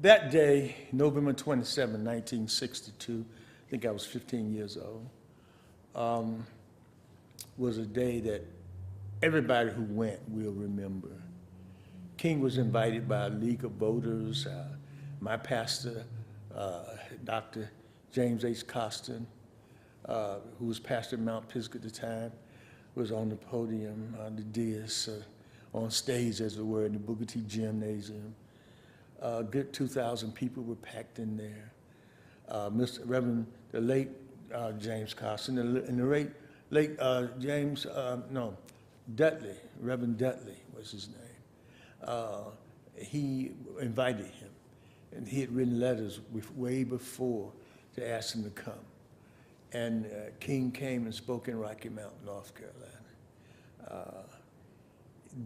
That day, November 27, 1962, I think I was 15 years old, was a day that everybody who went will remember. King was invited by a league of voters. My pastor, Dr. James H. Costin, who was pastor at Mount Pisgah at the time, was on the podium, on the dais, on stage, as it were, in the Booker T Gymnasium. A good 2,000 people were packed in there. Reverend, the late James Costin, and the late James, Dudley, Reverend Dudley was his name. He invited him, and he had written letters way before to ask him to come. And King came and spoke in Rocky Mount, North Carolina.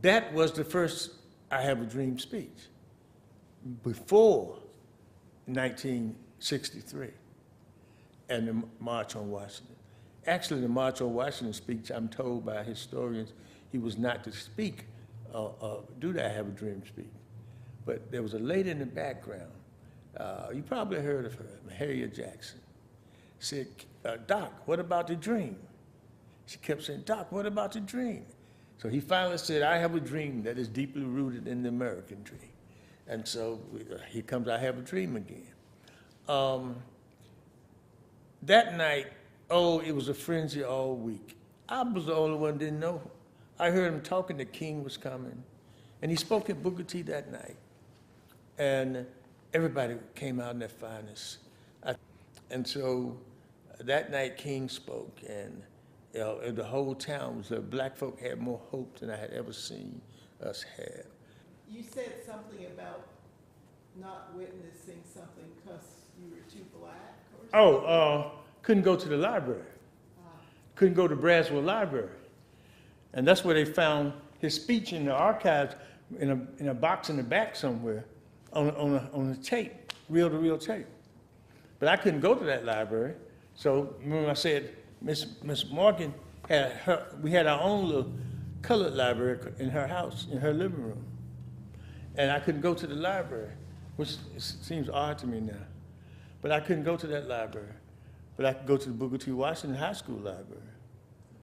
That was the first I Have a Dream speech, before 1963 and the March on Washington. Actually, the March on Washington speech, I'm told by historians, he was not to speak, do that I Have a Dream speech. But there was a lady in the background, you probably heard of her, Harriet Jackson, said, Doc, what about the dream? She kept saying, Doc, what about the dream? So he finally said, I have a dream that is deeply rooted in the American dream. And so here comes I Have a Dream again. That night, it was a frenzy all week. I was the only one who didn't know. I heard him talking, the King was coming. And he spoke at Booker T that night. And everybody came out in their finest. And so that night King spoke, and the whole town was, black folk had more hope than I had ever seen us have. You said something about not witnessing something because you were too black or something? Couldn't go to the library. Couldn't go to Braswell Library. And that's where they found his speech in the archives in a box in the back somewhere on a tape, reel-to-reel tape. But I couldn't go to that library. So remember I said, Miss Morgan we had our own little colored library in her house, in her living room. And I couldn't go to the library, which seems odd to me now. But I couldn't go to that library. But I could go to the Booker T. Washington High School library.